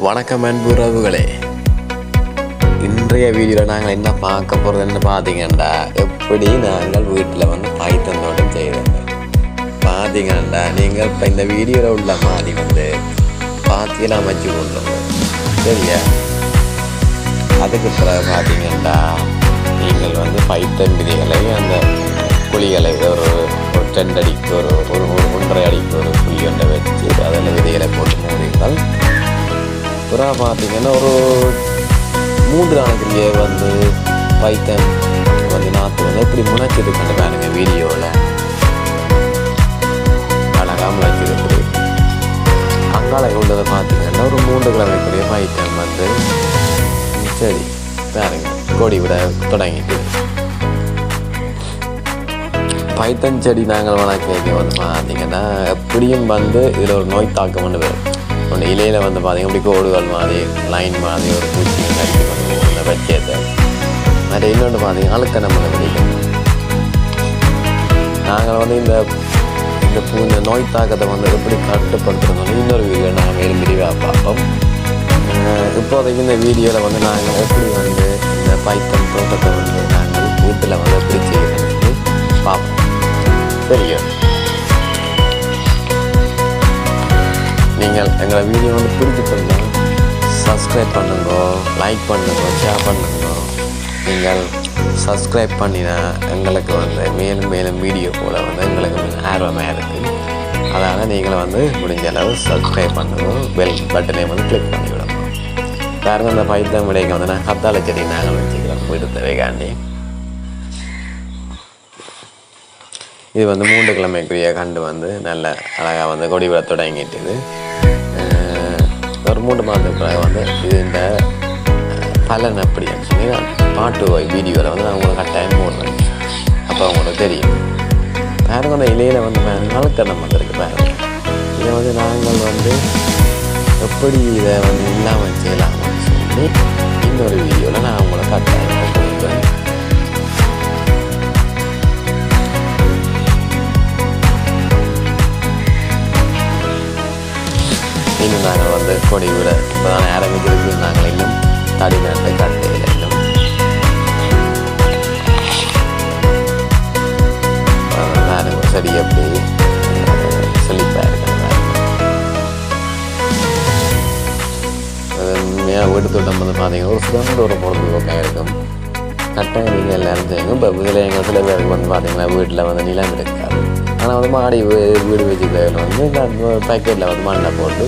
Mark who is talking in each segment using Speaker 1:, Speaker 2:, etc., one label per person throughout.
Speaker 1: வணக்கம் அன்புறவுகளே. இன்றைய வீடியோவில் நாங்கள் என்ன பார்க்க போகிறதுன்னு பார்த்தீங்கன்னா, எப்படி நாங்கள் வீட்டில் வந்து பைத்தன் தோட்டம் செய்கிறோங்க. பார்த்தீங்கன்னா நீங்கள் இப்போ இந்த வீடியோவில் உள்ள மாதிரி வந்து பாத்தியில் அமைச்சு கொள்ளுங்க, சரியா? அதுக்கு பிறகு பார்த்தீங்கன்னா நீங்கள் வந்து பைத்தன் விதைகளை அந்த குழிகளை ஒரு 2 அடிக்கு ஒரு 1.5 அடிக்கு ஒரு குழி ஒன்றை வச்சு அதில் விதைகளை போட்டு மூடிங்கள். அப்புறம் பார்த்தீங்கன்னா ஒரு 3 நாளைக்குள்ளேயே வந்து பைத்தன் வந்து நாற்று வந்து எப்படி முளைச்சிருக்குன்னு பாருங்க. வீடியோவில் அழகாக முளைச்சிருக்கு. அங்காள உள்ளதை பார்த்தீங்கன்னா ஒரு 3 கிழமைக்குரிய பைத்தன் வந்து சரி பாருங்க கொடி விட தொடங்கிட்டு. பைத்தன் செடி நாங்கள் வளர்க்க வந்து பார்த்தீங்கன்னா எப்படியும் வந்து இதில் ஒரு நோய் தாக்கம் வந்து வரும். ஒன்று இலையில் வந்து பார்த்தீங்கன்னா இப்படி கோடுகள் மாதிரி லைன் மாதிரி ஒரு பூச்சி நடிக்க பண்ணுவோம் இந்த பச்சையத்தை மாதிரி. இன்னொன்று பார்த்தீங்கன்னா அழுக்க நம்ம பிடிக்கும். நாங்கள் வந்து இந்த நோய் தாக்கத்தை வந்து எப்படி கட்டுப்படுத்துறோம்னு இன்னொரு வீடியோ நாங்கள் மேலும் விரிவாக பார்ப்போம். இப்போதைக்கு இந்த வீடியோவில் வந்து நாங்கள் எப்படி வந்து இந்த பைத்தன் தோட்டத்தை வந்து நாங்கள் வீட்டில் வந்து எப்படி செய்யணும்னு பார்ப்போம், சரியா? நீங்கள் எங்களை வீடியோ வந்து பிடிச்சிருந்தா சப்ஸ்கிரைப் பண்ணுங்க, லைக் பண்ணுங்க, ஷேர் பண்ணுங்க. நீங்கள் சப்ஸ்கிரைப் பண்ணினா எங்களுக்கு வந்து மேலும் மேலும் வீடியோ போல் வந்து எங்களுக்கு ஆர்வமாக இருக்குது. அதனால் நீங்கள் வந்து முடிஞ்ச அளவு சப்ஸ்கிரைப் பண்ணுங்க, பெல் பட்டனை வந்து கிளிக் பண்ணி விடணும். பாருங்க அந்த பைத்தன் விடைக்கு வந்து நான் கத்தாழை செடி நாங்கள் வச்சுக்கிறோம் வீட்டு தேவைக்காண்டி. இது வந்து 3 கிழமைக்குரிய கண்டு வந்து நல்ல அழகாக வந்து கொடி விட தொடங்கிட்டுது. ஒரு 3 மாதத்துக்கு பிறகு வந்து இது இந்த பலன் அப்படின்னு சொல்லி நான் பாட்டு வீடியோவில் வந்து நான் உங்களுக்கு கட்டாயம் போடுறேன், அப்போ உங்களுக்கு தெரியும். பாருங்க அந்த இலையில் வந்து நலக்கண்ணம் வந்திருக்கு பாருங்க. இதை வந்து நாங்கள் வந்து எப்படி இதை வந்து இல்லாமல் செய்யலாம்னு சொல்லி இன்னொரு வீடியோவில் நான் உங்களை கட்டாயம் போடுறேன். இன்னும் நாங்கள் வந்து கொடி விட இப்போ தான் ஆரம்பிக்கிறது. நாங்கள் இன்னும் தடி நட்டு கட்டையில் இன்னும் நாங்கள் சரி எப்படி செழிப்பாக இருக்கிறது. உண்மையாக வீட்டு தோட்டம் வந்து பார்த்தீங்கன்னா ஒரு சிறந்த ஒரு பொழுதுபோக்காக இருக்கும். கட்டாயம் நீங்கள் எல்லோரும் செய்யுங்க. இப்போ இதில் எங்கள் சில பேருக்கு வந்து பார்த்தீங்கன்னா வீட்டில் வந்து நிலம் இருக்காது. ஆனால் வந்து மாடி வீடு வச்சுக்கிறதுல வந்து பேக்கெட்டில் வந்து மண்ணை போட்டு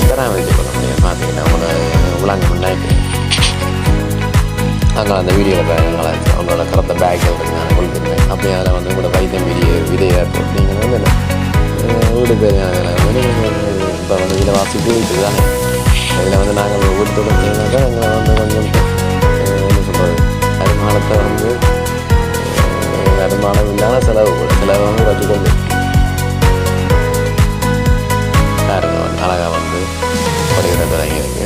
Speaker 1: பராமரிச்சு பண்ண முடியும். பார்த்தீங்கன்னா உலங்க முன்னாடி அங்கே அந்த வீடியோவில் எங்களை அவங்களோட கருத்த பேக்கில் இருக்கு நான் கொடுத்துருக்கேன். அப்படி அதில் வந்து கூட பைத்தன் விதையை போட்டு நீங்கள் வந்து வீடு தேவையான இப்போ வந்து இதில் வாசி கூடிட்டு தானே. இதில் வந்து நாங்கள் வீட்டு தோட்டம் செய்யணுனாக்கா எங்களை வந்து கொஞ்சம் என்ன சொல்கிறது வருமானத்தை வந்து வருமானம் இல்லாத செலவு வந்து வச்சுக்கொண்டு பாருங்க அழகாக வந்து கொடையிட தொடங்கியிருக்கு.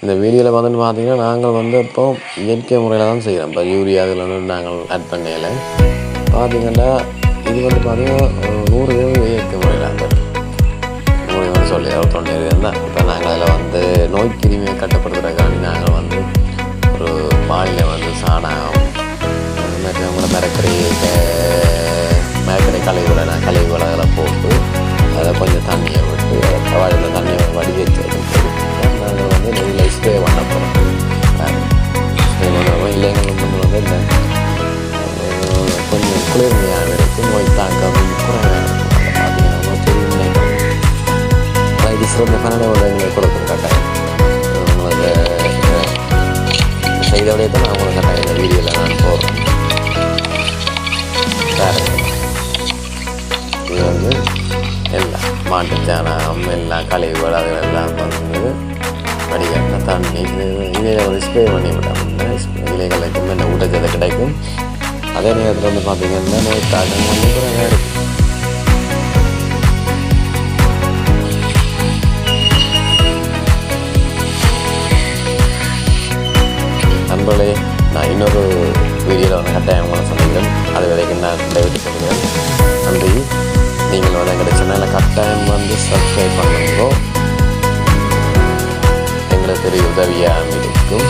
Speaker 1: இந்த வீடியோவில் வந்து பார்த்தீங்கன்னா நாங்கள் வந்து இப்போ இயற்கை முறையில் தான் செய்கிறோம். இப்போ யூரியா அதில் வந்து நாங்கள் ஆட் பண்ணல. பார்த்தீங்கன்னா இது வந்து பார்த்தீங்கன்னா 100 இயற்கை முறையில் அந்த 100 சொல்லி 90 தான். இப்போ நாங்கள் அதில் வந்து நோய் கிருமியை கட்டுப்படுத்துறதுக்காண்டி நாங்கள் வந்து ஒரு பாலில் வந்து சாணம் மற்றவங்கள மரக்கரை கழிவுகளை அதில் போட்டு அதை கொஞ்சம் தண்ணியை விட்டு இந்த தண்ணியை வடிகட்டி நாங்கள் வந்து நெல்லை ஸ்ப்ரே பண்ண போகிறோம். ஸ்ப்ரே பண்ணுறோம் இல்லைங்க வந்து இந்த கொஞ்சம் குளிர்மையாக இருக்கும், நோய் தாக்கம் குறைவாக இருக்கும். பார்த்தீங்கன்னா தெரியும் இது சிறந்த கனடா உதவிகளை கொடுக்கும். கட்டாயம் உங்களுக்கு செய்தவரையே தான் நான் உங்களுக்கு கட்டாயம் இந்த வீடியோவில் நான் போடுறேன். இது வந்து எல்லாம் மாட்டுச்சாணம் எல்லாம் கழிவுகள் அதெல்லாம் வந்து வடிகட்டின தண்ணி இதில் வந்து ஸ்ப்ரே பண்ணி விட்டாங்க. இலைகளுக்கு என்ன ஊட்டச்சத்து கிடைக்கும். அதே நேரத்தில் வந்து பார்த்திங்கன்னா நோய் தாக்கம் வந்து குறைவாக இருக்கும். கட்டாயம் உங்களை சந்திக்கிறேன். அது வரைக்கும் நான் விட்டு சொல்கிறேன். நன்றி. நீங்கள் வந்து எங்களுடைய சேனலை கட்டாயம் வந்து சப்ஸ்கிரைப் பண்ணுங்கோ. எங்களுக்கு பெரிய உதவியாக இருக்கும்.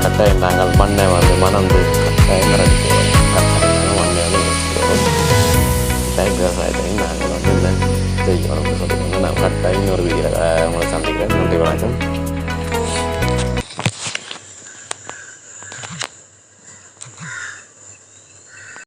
Speaker 1: கட்டாயம் நாங்கள் மண்ணை வந்து மணந்து கட்டாயம் இறக்குவோம். கட்டாயம் மண்ணை வந்து வச்சுக்குவோம். கட்டாயம் விவசாயத்தையும் நாங்கள் வந்து என்ன செய்யணும்னு சொல்லிக்கோங்க. நான் கட்டாயம் இன்னொரு வீடியோவில் உங்களை சந்திக்கிறேன். நன்றி, வணக்கம்.